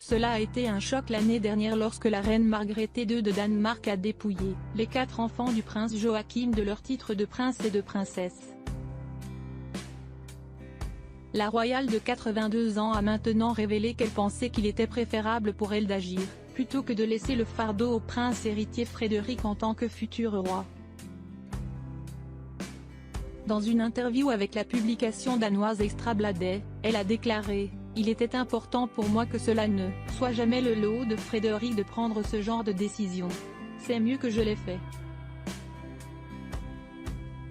Cela a été un choc l'année dernière lorsque la reine Margrethe II de Danemark a dépouillé les 4 enfants du prince Joachim de leur titre de prince et de princesse. La royale de 82 ans a maintenant révélé qu'elle pensait qu'il était préférable pour elle d'agir, plutôt que de laisser le fardeau au prince héritier Frédéric en tant que futur roi. Dans une interview avec la publication danoise Ekstrabladet, elle a déclaré « Il était important pour moi que cela ne soit jamais le lot de Frédéric de prendre ce genre de décision. C'est mieux que je l'ai fait.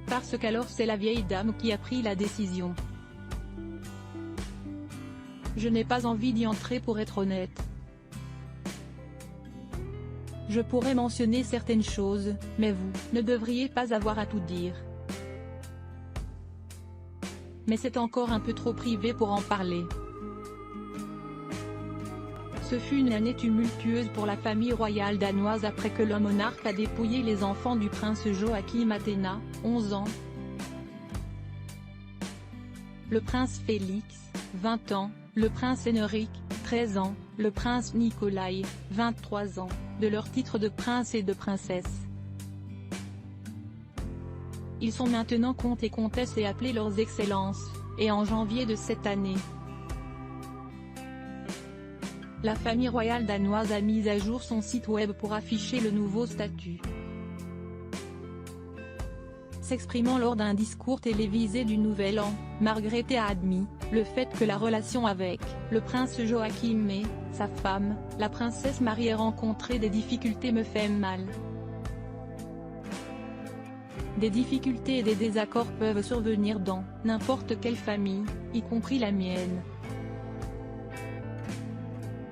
Parce qu'alors c'est la vieille dame qui a pris la décision. Je n'ai pas envie d'y entrer pour être honnête. Je pourrais mentionner certaines choses, mais vous ne devriez pas avoir à tout dire. Mais c'est encore un peu trop privé pour en parler. » Ce fut une année tumultueuse pour la famille royale danoise après que le monarque a dépouillé les enfants du prince Joachim Athéna, 11 ans, le prince Félix, 20 ans, le prince Henrik, 13 ans, le prince Nikolai, 23 ans, de leur titre de prince et de princesse. Ils sont maintenant comtes et comtesses et appelés leurs excellences, et en janvier de cette année, la famille royale danoise a mis à jour son site web pour afficher le nouveau statut. S'exprimant lors d'un discours télévisé du Nouvel An, Margrethe a admis le fait que la relation avec le prince Joachim et sa femme, la princesse Marie, ait rencontré des difficultés me fait mal. Des difficultés et des désaccords peuvent survenir dans n'importe quelle famille, y compris la mienne.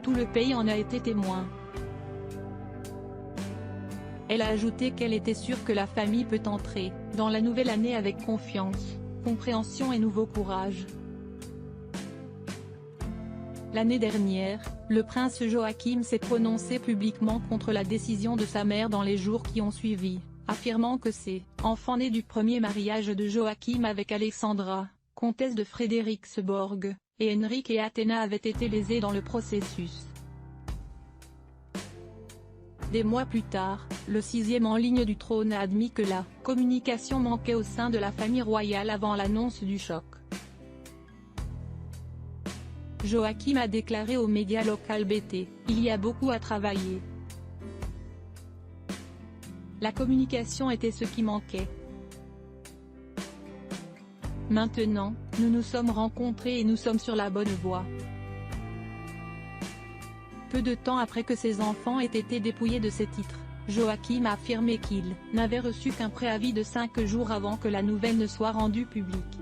Tout le pays en a été témoin. Elle a ajouté qu'elle était sûre que la famille peut entrer dans la nouvelle année avec confiance, compréhension et nouveau courage. L'année dernière, le prince Joachim s'est prononcé publiquement contre la décision de sa mère dans les jours qui ont suivi, affirmant que ses enfants nés du premier mariage de Joachim avec Alexandra, comtesse de Frederiksborg, et Henrik et Athéna avaient été lésés dans le processus. Des mois plus tard, le 6e en ligne du trône a admis que la communication manquait au sein de la famille royale avant l'annonce du choc. Joachim a déclaré aux médias locaux BT « Il y a beaucoup à travailler. La communication était ce qui manquait. Maintenant, nous nous sommes rencontrés et nous sommes sur la bonne voie. » Peu de temps après que ses enfants aient été dépouillés de ses titres, Joachim a affirmé qu'il n'avait reçu qu'un préavis de 5 jours avant que la nouvelle ne soit rendue publique.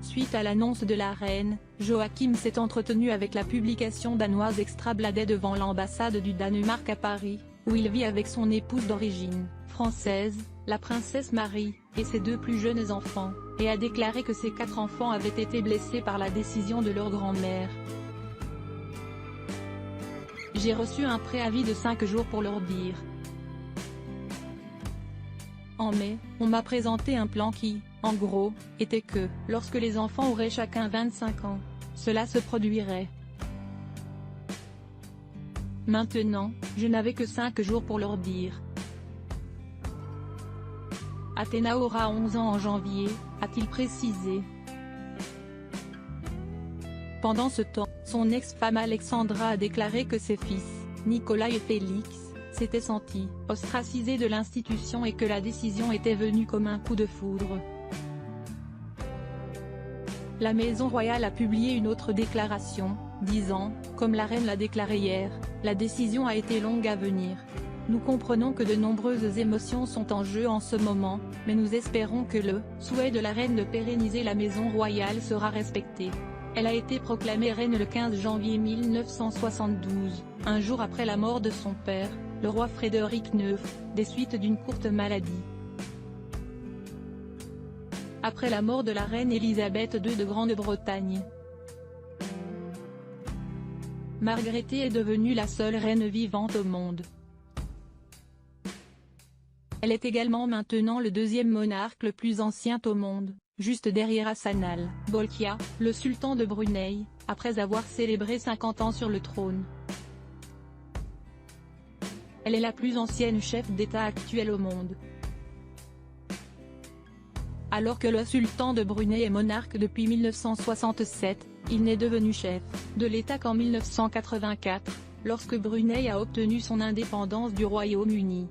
Suite à l'annonce de la reine, Joachim s'est entretenu avec la publication danoise Ekstrabladet devant l'ambassade du Danemark à Paris, où il vit avec son épouse d'origine française, la princesse Marie, et ses 2 plus jeunes enfants, et a déclaré que ses 4 enfants avaient été blessés par la décision de leur grand-mère. J'ai reçu un préavis de 5 jours pour leur dire. En mai, on m'a présenté un plan qui, en gros, était que, lorsque les enfants auraient chacun 25 ans, cela se produirait. Maintenant, je n'avais que 5 jours pour leur dire. Athéna aura 11 ans en janvier, a-t-il précisé. Pendant ce temps, son ex-femme Alexandra a déclaré que ses fils, Nicolas et Félix, s'étaient sentis ostracisés de l'institution et que la décision était venue comme un coup de foudre. La maison royale a publié une autre déclaration, disant, comme la reine l'a déclaré hier, la décision a été longue à venir. Nous comprenons que de nombreuses émotions sont en jeu en ce moment, mais nous espérons que le souhait de la reine de pérenniser la maison royale sera respecté. Elle a été proclamée reine le 15 janvier 1972, un jour après la mort de son père, le roi Frédéric IX, des suites d'une courte maladie. Après la mort de la reine Elisabeth II de Grande-Bretagne, Margrethe est devenue la seule reine vivante au monde. Elle est également maintenant le 2e monarque le plus ancien au monde, juste derrière Hassan al-Bolkiah, le sultan de Brunei, après avoir célébré 50 ans sur le trône. Elle est la plus ancienne chef d'État actuelle au monde. Alors que le sultan de Brunei est monarque depuis 1967, il n'est devenu chef de l'État qu'en 1984, lorsque Brunei a obtenu son indépendance du Royaume-Uni.